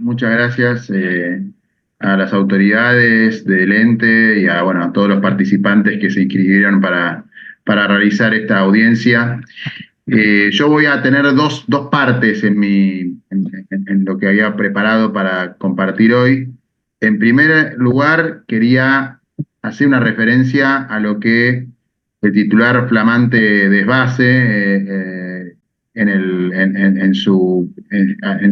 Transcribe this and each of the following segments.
Muchas gracias a las autoridades del ente y a, bueno, a todos los participantes que se inscribieron para realizar esta audiencia. Yo voy a tener dos partes en lo que había preparado para compartir hoy. En primer lugar, quería hacer una referencia a lo que el titular flamante de SBASE en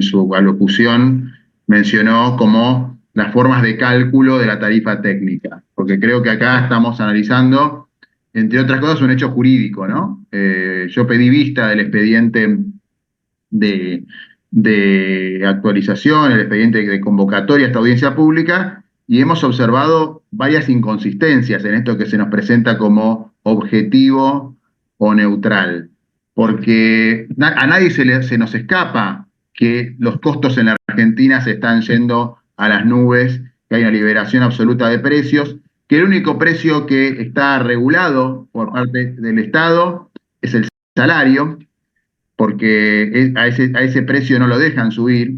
su alocución mencionó como las formas de cálculo de la tarifa técnica, porque creo que acá estamos analizando, entre otras cosas, un hecho jurídico, ¿no? Yo pedí vista del expediente de, de actualización, el expediente de convocatoria a esta audiencia pública, y hemos observado varias inconsistencias en esto que se nos presenta como objetivo o neutral, porque a nadie se nos escapa que los costos en la Argentina se están yendo a las nubes, que hay una liberación absoluta de precios, que el único precio que está regulado por parte del Estado es el salario, porque a ese precio no lo dejan subir,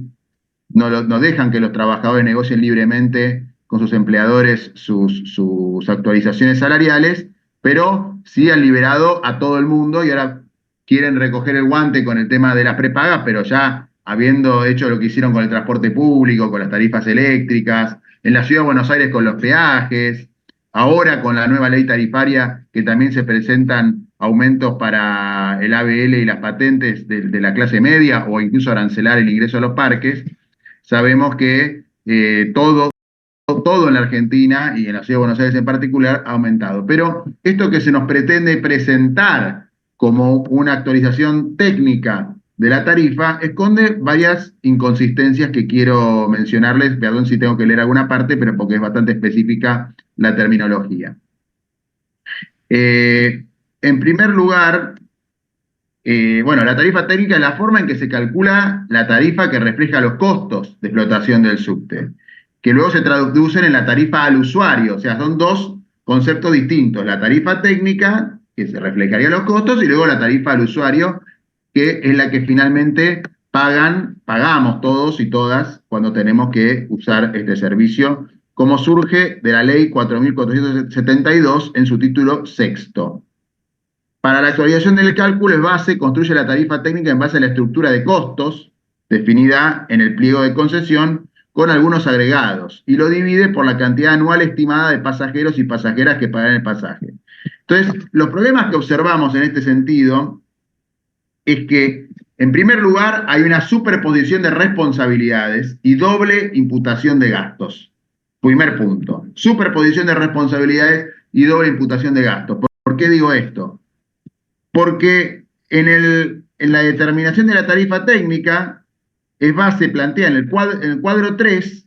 no dejan que los trabajadores negocien libremente con sus empleadores sus actualizaciones salariales, pero sí han liberado a todo el mundo y ahora quieren recoger el guante con el tema de las prepagas, pero ya habiendo hecho lo que hicieron con el transporte público, con las tarifas eléctricas, en la Ciudad de Buenos Aires con los peajes, ahora con la nueva ley tarifaria que también se presentan aumentos para el ABL y las patentes de la clase media o incluso arancelar el ingreso a los parques. Sabemos que todo en la Argentina y en la Ciudad de Buenos Aires en particular ha aumentado. Pero esto que se nos pretende presentar como una actualización técnica de la tarifa esconde varias inconsistencias que quiero mencionarles. Perdón si tengo que leer alguna parte, pero porque es bastante específica la terminología. En primer lugar, bueno, la tarifa técnica es la forma en que se calcula la tarifa que refleja los costos de explotación del subte, que luego se traducen en la tarifa al usuario. O sea, son dos conceptos distintos: la tarifa técnica, que se reflejaría los costos, y luego la tarifa al usuario, que es la que finalmente pagamos todos y todas cuando tenemos que usar este servicio, como surge de la ley 4.472 en su título sexto. Para la actualización del cálculo, SBASE construye la tarifa técnica en base a la estructura de costos definida en el pliego de concesión con algunos agregados y lo divide por la cantidad anual estimada de pasajeros y pasajeras que pagan el pasaje. Entonces, los problemas que observamos en este sentido es que, en primer lugar, hay una superposición de responsabilidades y doble imputación de gastos. Primer punto: superposición de responsabilidades y doble imputación de gastos. ¿Por qué digo esto? Porque en la determinación de la tarifa técnica, SBASE plantea en el cuadro 3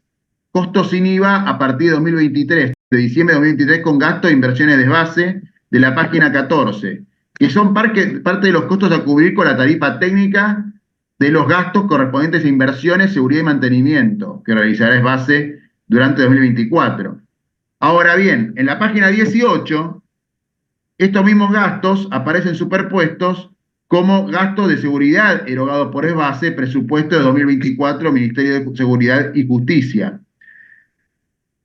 costos sin IVA a partir de 2023, de diciembre de 2023, con gastos e inversiones de SBASE de la página 14, que son parte de los costos a cubrir con la tarifa técnica de los gastos correspondientes a inversiones, seguridad y mantenimiento que realizará SBASE durante 2024. Ahora bien, en la página 18, estos mismos gastos aparecen superpuestos como gastos de seguridad erogados por SBASE, presupuesto de 2024, Ministerio de Seguridad y Justicia.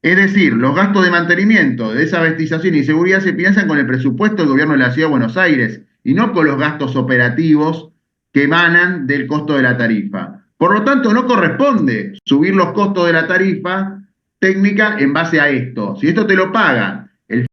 Es decir, los gastos de mantenimiento, de desabestización y seguridad se piensan con el presupuesto del gobierno de la Ciudad de Buenos Aires y no con los gastos operativos que emanan del costo de la tarifa. Por lo tanto, no corresponde subir los costos de la tarifa técnica en base a esto. Si esto te lo paga el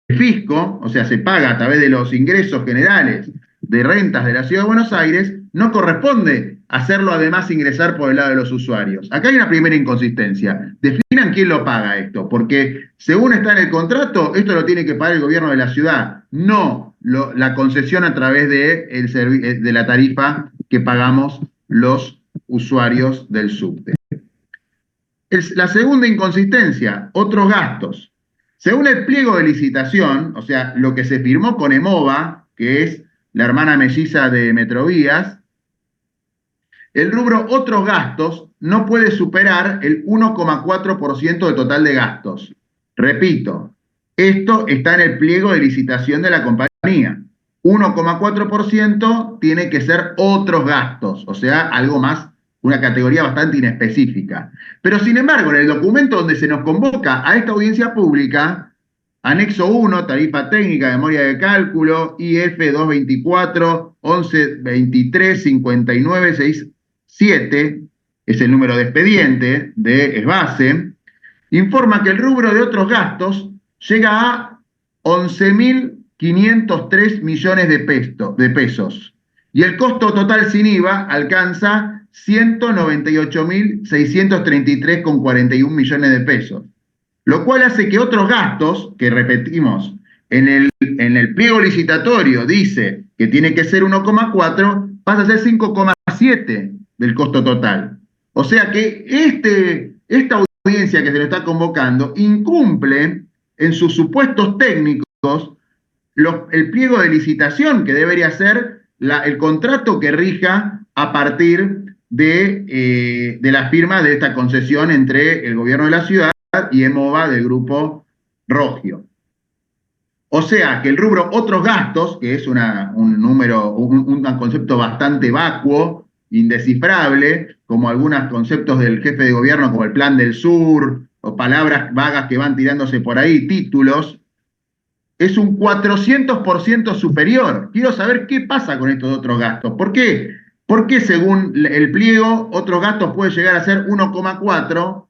fisco, o sea, se paga a través de los ingresos generales de rentas de la Ciudad de Buenos Aires, no corresponde hacerlo además ingresar por el lado de los usuarios. Acá hay una primera inconsistencia. Definan quién lo paga esto, porque según está en el contrato, esto lo tiene que pagar el gobierno de la ciudad, no la concesión a través de la tarifa que pagamos los usuarios del subte. La segunda inconsistencia: otros gastos. Según el pliego de licitación, o sea, lo que se firmó con EMOVA, que es la hermana melliza de Metrovías, el rubro otros gastos no puede superar el 1,4% del total de gastos. Repito, esto está en el pliego de licitación de la compañía. 1,4% tiene que ser otros gastos, o sea, algo más una categoría bastante inespecífica. Pero sin embargo, en el documento donde se nos convoca a esta audiencia pública, anexo 1, tarifa técnica, memoria de cálculo, IF 224 11 23 59 67, es el número de expediente de ESBASE, informa que el rubro de otros gastos llega a 11.503 millones de pesos y el costo total sin IVA alcanza 198.633,41 millones de pesos, lo cual hace que otros gastos, que repetimos, en el pliego licitatorio dice que tiene que ser 1,4, pasa a ser 5,7 del costo total. O sea que esta audiencia que se le está convocando incumple en sus supuestos técnicos el pliego de licitación que debería ser el contrato que rija a partir de la firma de esta concesión entre el gobierno de la ciudad y EMOVA del grupo Rogio. O sea que el rubro otros gastos, que es un concepto bastante vacuo, indescifrable, como algunos conceptos del jefe de gobierno como el Plan del Sur, o palabras vagas que van tirándose por ahí, títulos, es un 400% superior. Quiero saber qué pasa con estos otros gastos. ¿Por qué? Porque según el pliego, otros gastos pueden llegar a ser 1,4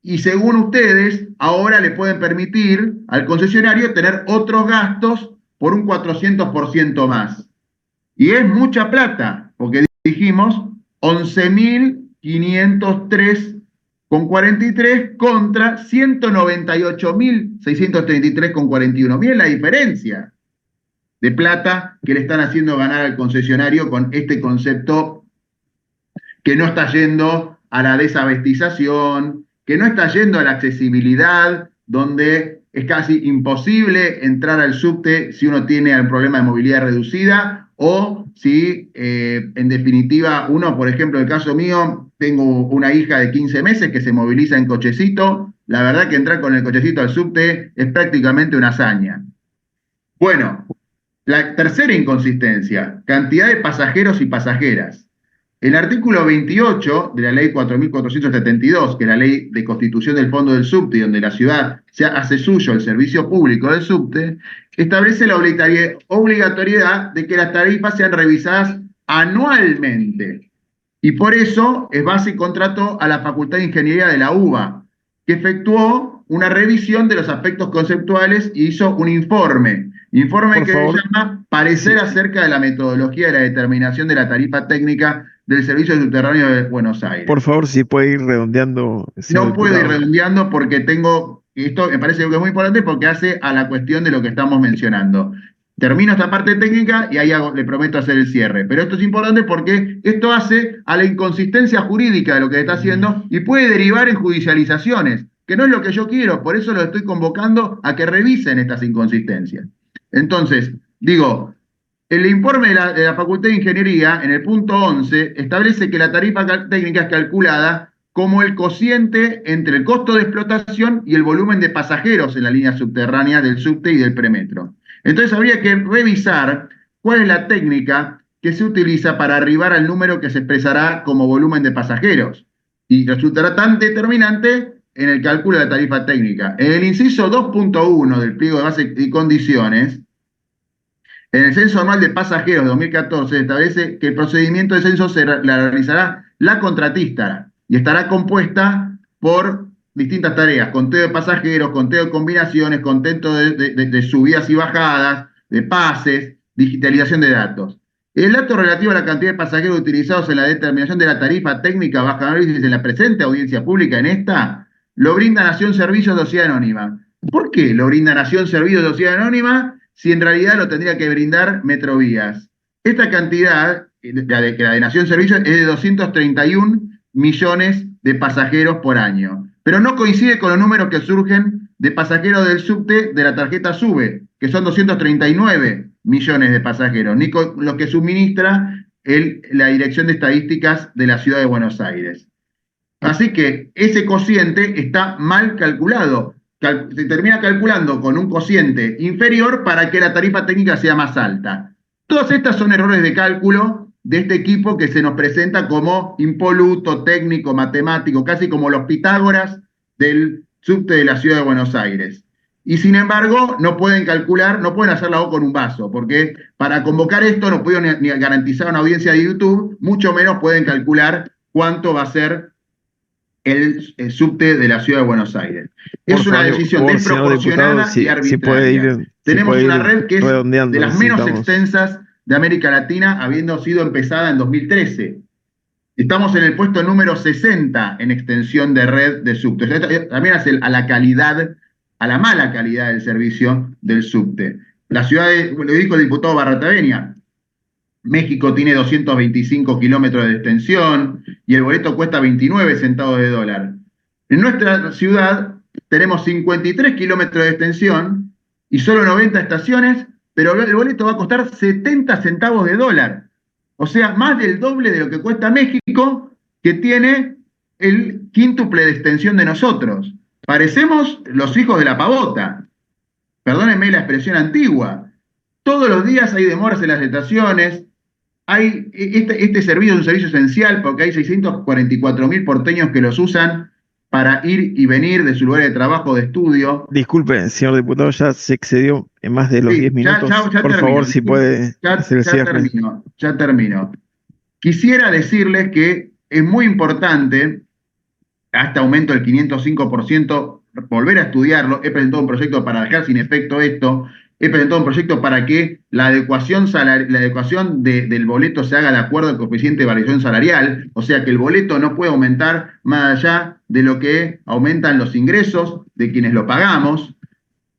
y según ustedes, ahora le pueden permitir al concesionario tener otros gastos por un 400% más. Y es mucha plata, porque dijimos 11.503,43 contra 198.633,41. Miren la diferencia de plata que le están haciendo ganar al concesionario con este concepto que no está yendo a la desabestización, que no está yendo a la accesibilidad, donde es casi imposible entrar al subte si uno tiene el problema de movilidad reducida o si, en definitiva, uno, por ejemplo, en el caso mío, tengo una hija de 15 meses que se moviliza en cochecito. La verdad que entrar con el cochecito al subte es prácticamente una hazaña. Bueno, la tercera inconsistencia, cantidad de pasajeros y pasajeras. El artículo 28 de la ley 4.472, que es la ley de constitución del Fondo del Subte, donde la ciudad hace suyo el servicio público del subte, establece la obligatoriedad de que las tarifas sean revisadas anualmente. Y por eso ESBASE contrató a la Facultad de Ingeniería de la UBA, que efectuó una revisión de los aspectos conceptuales y hizo un informe que se llama Parecer acerca de la metodología de la determinación de la tarifa técnica del Servicio Subterráneo de Buenos Aires. Por favor, si puede ir redondeando. No puedo ir redondeando porque esto me parece que es muy importante porque hace a la cuestión de lo que estamos mencionando. Termino esta parte técnica y ahí le prometo hacer el cierre. Pero esto es importante porque esto hace a la inconsistencia jurídica de lo que está haciendo y puede derivar en judicializaciones, que no es lo que yo quiero, por eso lo estoy convocando a que revisen estas inconsistencias. Entonces, digo, el informe de la Facultad de Ingeniería, en el punto 11, establece que la tarifa técnica es calculada como el cociente entre el costo de explotación y el volumen de pasajeros en la línea subterránea del subte y del premetro. Entonces habría que revisar cuál es la técnica que se utiliza para arribar al número que se expresará como volumen de pasajeros. Y resultará tan determinante en el cálculo de la tarifa técnica. En el inciso 2.1 del pliego de base y condiciones, en el censo anual de pasajeros de 2014 establece que el procedimiento de censo se realizará la contratista y estará compuesta por distintas tareas: conteo de pasajeros, conteo de combinaciones, conteo de subidas y bajadas, de pases, digitalización de datos. El dato relativo a la cantidad de pasajeros utilizados en la determinación de la tarifa técnica bajo análisis en la presente audiencia pública en esta, lo brinda Nación Servicios de Sociedad Anónima. ¿Por qué lo brinda Nación Servicios de Sociedad Anónima si en realidad lo tendría que brindar Metrovías? Esta cantidad, la de Nación Servicios, es de 231 millones de pasajeros por año, pero no coincide con los números que surgen de pasajeros del subte de la tarjeta SUBE, que son 239 millones de pasajeros, ni con los que suministra la Dirección de Estadísticas de la Ciudad de Buenos Aires. Así que ese cociente está mal calculado. Se termina calculando con un cociente inferior para que la tarifa técnica sea más alta. Todas estas son errores de cálculo de este equipo que se nos presenta como impoluto, técnico, matemático, casi como los Pitágoras del subte de la ciudad de Buenos Aires. Y sin embargo, no pueden calcular, no pueden hacer la O con un vaso, porque para convocar esto no pueden ni garantizar una audiencia de YouTube, mucho menos pueden calcular cuánto va a ser el subte de la ciudad de Buenos Aires. Es una decisión desproporcionada y arbitraria. Tenemos una red que es de las menos extensas de América Latina, habiendo sido empezada en 2013. Estamos en el puesto número 60 en extensión de red de subte. Esto también hace a la calidad, a la mala calidad del servicio del subte. La ciudad lo dijo el diputado Barratavenia, México tiene 225 kilómetros de extensión y el boleto cuesta 29 centavos de dólar. En nuestra ciudad tenemos 53 kilómetros de extensión y solo 90 estaciones, pero el boleto va a costar 70 centavos de dólar. O sea, más del doble de lo que cuesta México, que tiene el quíntuple de extensión de nosotros. Parecemos los hijos de la pavota. Perdónenme la expresión antigua. Todos los días hay demoras en las estaciones. Este servicio es un servicio esencial porque hay 644.000 porteños que los usan para ir y venir de su lugar de trabajo, de estudio. Disculpe, señor diputado, ya se excedió en más de los 10 minutos. Ya por termino, favor, si puede hacer el cierre. Ya termino. Quisiera decirles que es muy importante, hasta aumento del 505%, volver a estudiarlo. He presentado un proyecto para dejar sin efecto esto. He presentado un proyecto para que la adecuación del boleto se haga de acuerdo al coeficiente de variación salarial, o sea que el boleto no puede aumentar más allá de lo que aumentan los ingresos de quienes lo pagamos.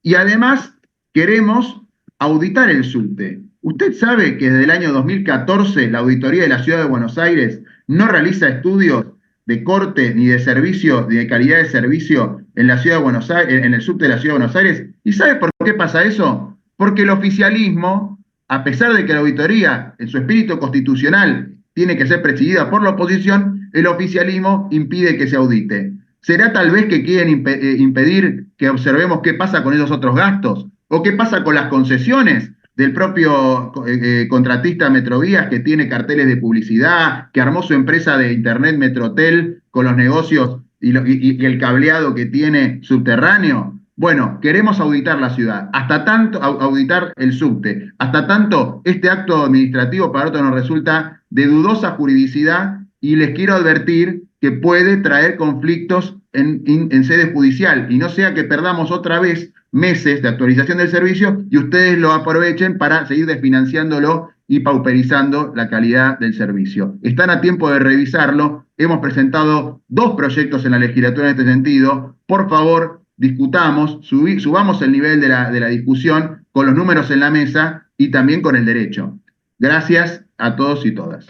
Y además queremos auditar el subte. Usted sabe que desde el año 2014 la Auditoría de la Ciudad de Buenos Aires no realiza estudios de corte ni de servicio, ni de calidad de servicio en la Ciudad de Buenos Aires, en el subte de la Ciudad de Buenos Aires. ¿Y sabe por qué pasa eso? Porque el oficialismo, a pesar de que la auditoría, en su espíritu constitucional, tiene que ser presidida por la oposición, el oficialismo impide que se audite. ¿Será tal vez que quieren impedir que observemos qué pasa con esos otros gastos? ¿O qué pasa con las concesiones del propio contratista Metrovías, que tiene carteles de publicidad, que armó su empresa de internet Metrotel con los negocios y el cableado que tiene subterráneo? Bueno, queremos auditar la ciudad, hasta tanto auditar el subte, hasta tanto este acto administrativo para otros nos resulta de dudosa juridicidad y les quiero advertir que puede traer conflictos en sede judicial y no sea que perdamos otra vez meses de actualización del servicio y ustedes lo aprovechen para seguir desfinanciándolo y pauperizando la calidad del servicio. Están a tiempo de revisarlo. Hemos presentado 2 proyectos en la legislatura en este sentido. Por favor, discutamos, subamos el nivel de la discusión con los números en la mesa y también con el derecho. Gracias a todos y todas.